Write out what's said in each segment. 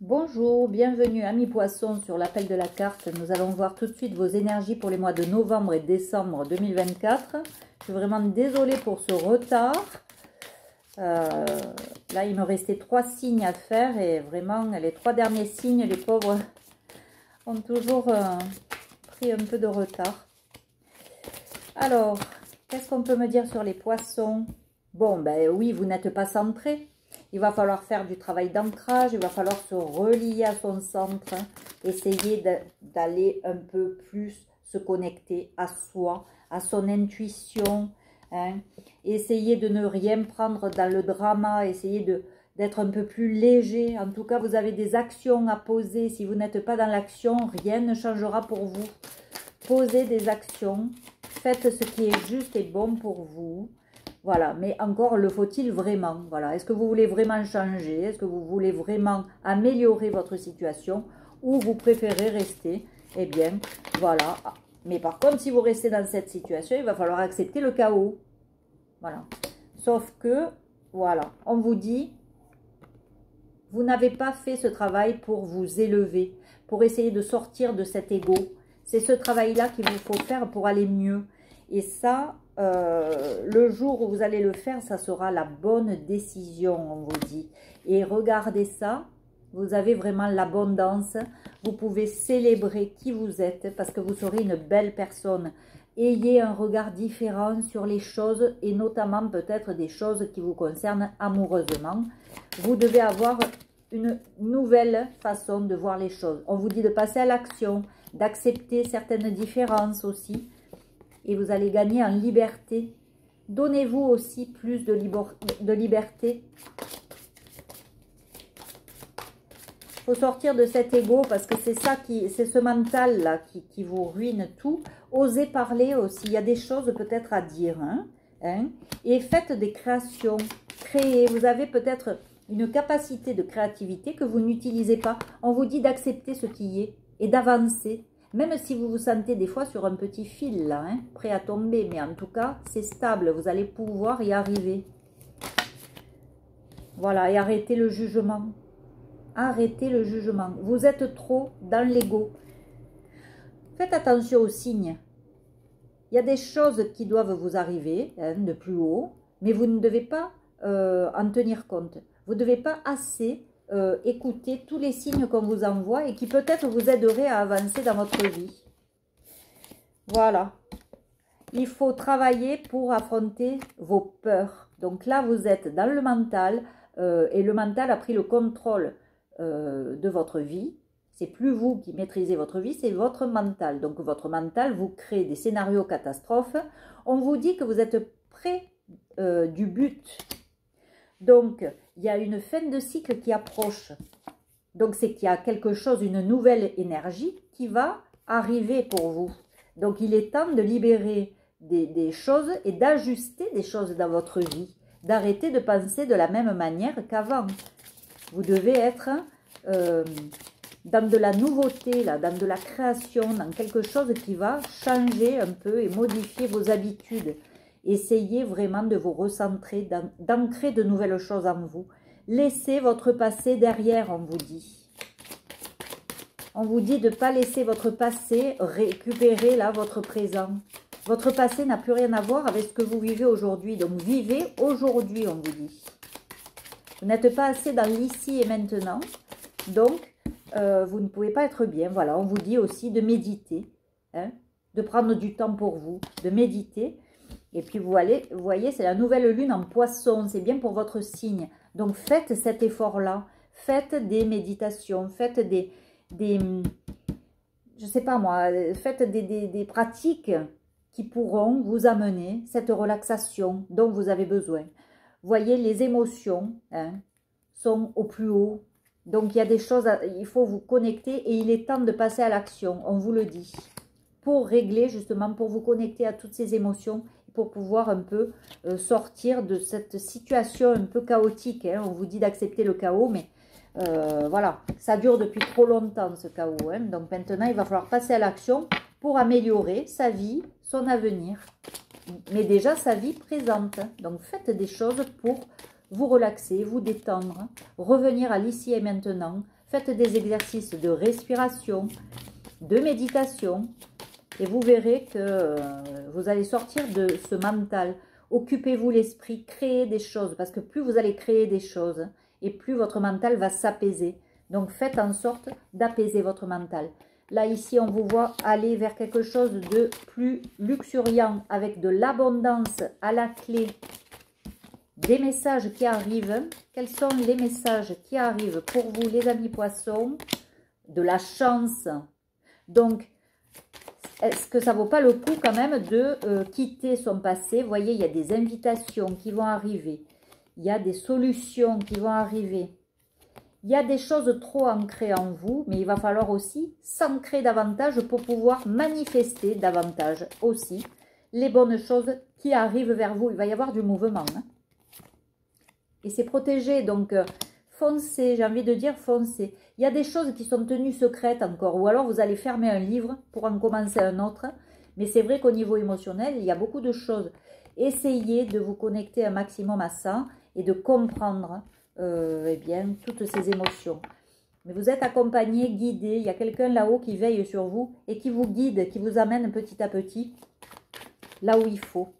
Bonjour, bienvenue amis poissons sur l'appel de la carte. Nous allons voir tout de suite vos énergies pour les mois de novembre et décembre 2024. Je suis vraiment désolée pour ce retard. Là, il me restait 3 signes à faire et vraiment, les 3 derniers signes, les pauvres, ont toujours pris un peu de retard. Alors, qu'est-ce qu'on peut me dire sur les poissons? Bon, ben oui, vous n'êtes pas centré. Il va falloir faire du travail d'ancrage, il va falloir se relier à son centre, essayer d'aller un peu plus se connecter à soi, à son intuition, hein. Essayer de ne rien prendre dans le drama, essayer d'être un peu plus léger. En tout cas, vous avez des actions à poser. Si vous n'êtes pas dans l'action, rien ne changera pour vous. Posez des actions, faites ce qui est juste et bon pour vous. Voilà, mais encore, le faut-il vraiment? Voilà, est-ce que vous voulez vraiment changer? Est-ce que vous voulez vraiment améliorer votre situation? Ou vous préférez rester? Eh bien, voilà. Mais par contre, si vous restez dans cette situation, il va falloir accepter le chaos. Voilà. Sauf que, voilà, on vous dit, vous n'avez pas fait ce travail pour vous élever, pour essayer de sortir de cet ego. C'est ce travail-là qu'il vous faut faire pour aller mieux. Et ça, le jour où vous allez le faire, ça sera la bonne décision, on vous dit. Et regardez ça, vous avez vraiment l'abondance. Vous pouvez célébrer qui vous êtes parce que vous serez une belle personne. Ayez un regard différent sur les choses et notamment peut-être des choses qui vous concernent amoureusement. Vous devez avoir une nouvelle façon de voir les choses. On vous dit de passer à l'action, d'accepter certaines différences aussi. Et vous allez gagner en liberté. Donnez-vous aussi plus de liberté. Il faut sortir de cet ego parce que c'est ça c'est ce mental-là qui vous ruine tout. Osez parler aussi. Il y a des choses peut-être à dire. Et faites des créations. Créez. Vous avez peut-être une capacité de créativité que vous n'utilisez pas. On vous dit d'accepter ce qui est et d'avancer. Même si vous vous sentez des fois sur un petit fil, là, prêt à tomber. Mais en tout cas, c'est stable. Vous allez pouvoir y arriver. Voilà, et arrêtez le jugement. Arrêtez le jugement. Vous êtes trop dans l'ego. Faites attention aux signes. Il y a des choses qui doivent vous arriver de plus haut, mais vous ne devez pas en tenir compte. Vous ne devez pas assez écouter tous les signes qu'on vous envoie et qui peut-être vous aideraient à avancer dans votre vie. Voilà. Il faut travailler pour affronter vos peurs. Donc là, vous êtes dans le mental et le mental a pris le contrôle de votre vie. C'est plus vous qui maîtrisez votre vie, c'est votre mental. Donc votre mental vous crée des scénarios catastrophes. On vous dit que vous êtes près du but. Donc, il y a une fin de cycle qui approche. Donc, c'est qu'il y a quelque chose, une nouvelle énergie qui va arriver pour vous. Donc, il est temps de libérer des choses et d'ajuster des choses dans votre vie. D'arrêter de penser de la même manière qu'avant. Vous devez être dans de la nouveauté, là, dans de la création, dans quelque chose qui va changer un peu et modifier vos habitudes. Essayez vraiment de vous recentrer, d'ancrer de nouvelles choses en vous. Laissez votre passé derrière, on vous dit. On vous dit de ne pas laisser votre passé récupérer là votre présent. Votre passé n'a plus rien à voir avec ce que vous vivez aujourd'hui. Donc vivez aujourd'hui, on vous dit. Vous n'êtes pas assez dans l'ici et maintenant. Donc, vous ne pouvez pas être bien. Voilà, on vous dit aussi de méditer. De prendre du temps pour vous, de méditer. Et puis vous voyez, c'est la nouvelle lune en poisson, c'est bien pour votre signe. Donc faites cet effort-là, faites des méditations, faites je sais pas moi, faites des pratiques qui pourront vous amener cette relaxation dont vous avez besoin. Voyez, les émotions sont au plus haut. Donc il y a des choses, il faut vous connecter et il est temps de passer à l'action, on vous le dit. Pour régler justement, pour vous connecter à toutes ces émotions, pour pouvoir un peu sortir de cette situation un peu chaotique. On vous dit d'accepter le chaos, mais voilà, ça dure depuis trop longtemps ce chaos. Donc maintenant, il va falloir passer à l'action pour améliorer sa vie, son avenir, mais déjà sa vie présente. Donc faites des choses pour vous relaxer, vous détendre, revenir à l'ici et maintenant, Faites des exercices de respiration, de méditation. Et vous verrez que vous allez sortir de ce mental. Occupez-vous l'esprit, créez des choses. Parce que plus vous allez créer des choses, et plus votre mental va s'apaiser. Donc faites en sorte d'apaiser votre mental. Là, ici, on vous voit aller vers quelque chose de plus luxuriant, avec de l'abondance à la clé. Des messages qui arrivent. Quels sont les messages qui arrivent pour vous, les amis poissons? De la chance. Donc, est-ce que ça vaut pas le coup quand même de quitter son passé? Vous voyez, il y a des invitations qui vont arriver. Il y a des solutions qui vont arriver. Il y a des choses trop ancrées en vous, mais il va falloir aussi s'ancrer davantage pour pouvoir manifester davantage aussi les bonnes choses qui arrivent vers vous. Il va y avoir du mouvement. Hein. Et c'est protégé, donc foncez, j'ai envie de dire foncez. Il y a des choses qui sont tenues secrètes encore, ou alors vous allez fermer un livre pour en commencer un autre. Mais c'est vrai qu'au niveau émotionnel, il y a beaucoup de choses. Essayez de vous connecter un maximum à ça et de comprendre eh bien, toutes ces émotions. Mais vous êtes accompagné, guidé, il y a quelqu'un là-haut qui veille sur vous et qui vous guide, qui vous amène petit à petit là où il faut.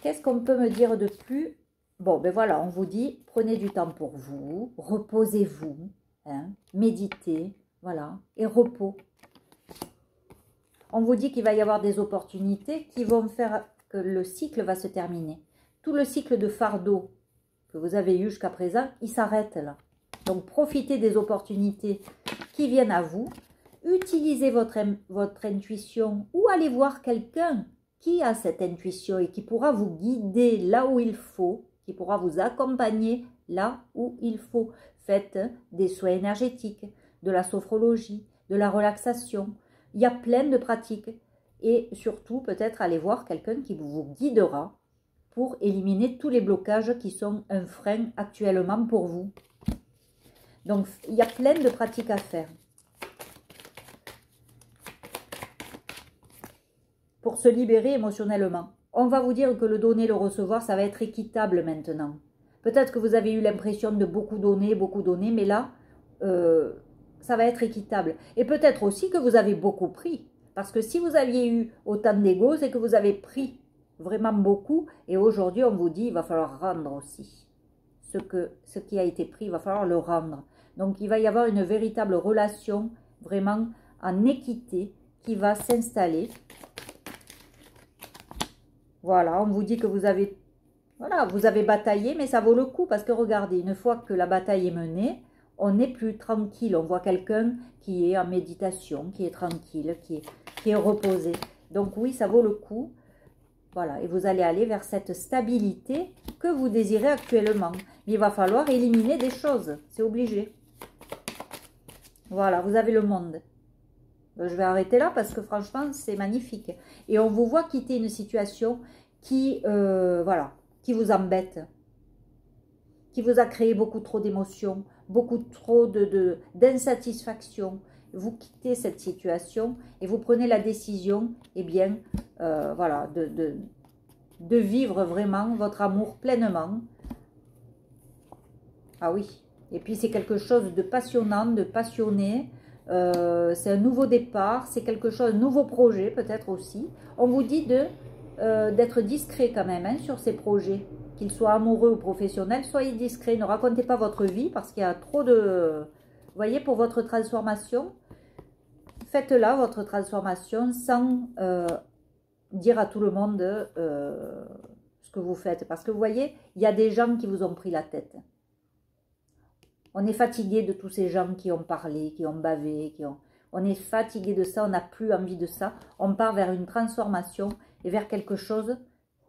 Qu'est-ce qu'on peut me dire de plus? Bon, ben voilà, on vous dit, prenez du temps pour vous, reposez-vous, hein, méditez, voilà, et repos. On vous dit qu'il va y avoir des opportunités qui vont faire que le cycle va se terminer. Tout le cycle de fardeau que vous avez eu jusqu'à présent, il s'arrête là. Donc, profitez des opportunités qui viennent à vous. Utilisez votre intuition ou allez voir quelqu'un qui a cette intuition et qui pourra vous guider là où il faut, qui pourra vous accompagner là où il faut. Faites des soins énergétiques, de la sophrologie, de la relaxation. Il y a plein de pratiques. Et surtout, peut-être aller voir quelqu'un qui vous guidera pour éliminer tous les blocages qui sont un frein actuellement pour vous. Donc, il y a plein de pratiques à faire. Pour se libérer émotionnellement. On va vous dire que le donner, le recevoir, ça va être équitable maintenant. Peut-être que vous avez eu l'impression de beaucoup donner, mais là, ça va être équitable. Et peut-être aussi que vous avez beaucoup pris. Parce que si vous aviez eu autant d'ego, c'est que vous avez pris vraiment beaucoup. Et aujourd'hui, on vous dit, il va falloir rendre aussi. Ce qui a été pris, il va falloir le rendre. Donc, il va y avoir une véritable relation, vraiment en équité, qui va s'installer. Voilà, on vous dit que vous avez, voilà, vous avez bataillé, mais ça vaut le coup. Parce que regardez, une fois que la bataille est menée, on n'est plus tranquille. On voit quelqu'un qui est en méditation, qui est tranquille, qui est reposé. Donc oui, ça vaut le coup. Voilà, et vous allez aller vers cette stabilité que vous désirez actuellement. Mais il va falloir éliminer des choses, c'est obligé. Voilà, vous avez le monde. Je vais arrêter là parce que franchement, c'est magnifique. Et on vous voit quitter une situation qui, voilà, qui vous embête, qui vous a créé beaucoup trop d'émotions, beaucoup trop d'insatisfaction. Vous quittez cette situation et vous prenez la décision, eh bien, voilà, de vivre vraiment votre amour pleinement. Ah oui, et puis c'est quelque chose de passionnant, de passionné. C'est un nouveau départ, c'est quelque chose, un nouveau projet peut-être aussi. On vous dit d'être discret quand même hein, sur ces projets, qu'ils soient amoureux ou professionnels. Soyez discret, ne racontez pas votre vie parce qu'il y a trop de... Vous voyez, pour votre transformation, faites-la, votre transformation, sans dire à tout le monde ce que vous faites. Parce que vous voyez, il y a des gens qui vous ont pris la tête. On est fatigué de tous ces gens qui ont parlé, qui ont bavé, on est fatigué de ça, on n'a plus envie de ça. On part vers une transformation et vers quelque chose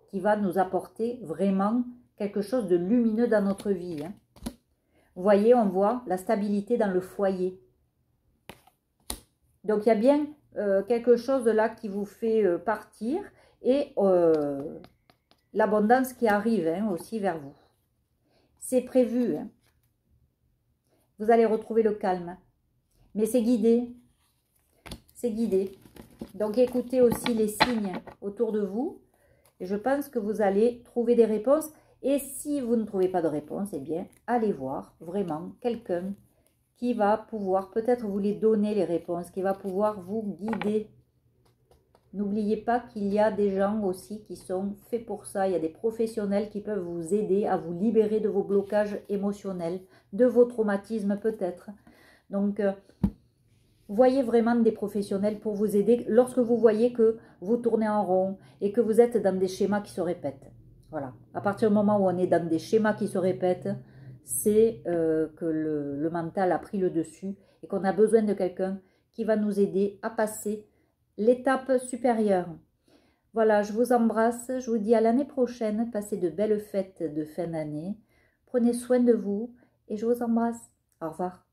qui va nous apporter vraiment quelque chose de lumineux dans notre vie. Hein. Vous voyez, on voit la stabilité dans le foyer. Donc, il y a bien quelque chose là qui vous fait partir et l'abondance qui arrive hein, aussi vers vous. C'est prévu. Hein. Vous allez retrouver le calme. Mais c'est guidé. C'est guidé. Donc, écoutez aussi les signes autour de vous. Et je pense que vous allez trouver des réponses. Et si vous ne trouvez pas de réponse, eh bien, allez voir vraiment quelqu'un qui va pouvoir peut-être vous les donner, les réponses, qui va pouvoir vous guider. N'oubliez pas qu'il y a des gens aussi qui sont faits pour ça. Il y a des professionnels qui peuvent vous aider à vous libérer de vos blocages émotionnels, de vos traumatismes peut-être. Donc, voyez vraiment des professionnels pour vous aider lorsque vous voyez que vous tournez en rond et que vous êtes dans des schémas qui se répètent. Voilà. À partir du moment où on est dans des schémas qui se répètent, c'est que le mental a pris le dessus et qu'on a besoin de quelqu'un qui va nous aider à passer l'étape supérieure. Voilà, je vous embrasse, je vous dis à l'année prochaine, passez de belles fêtes de fin d'année, prenez soin de vous et je vous embrasse. Au revoir.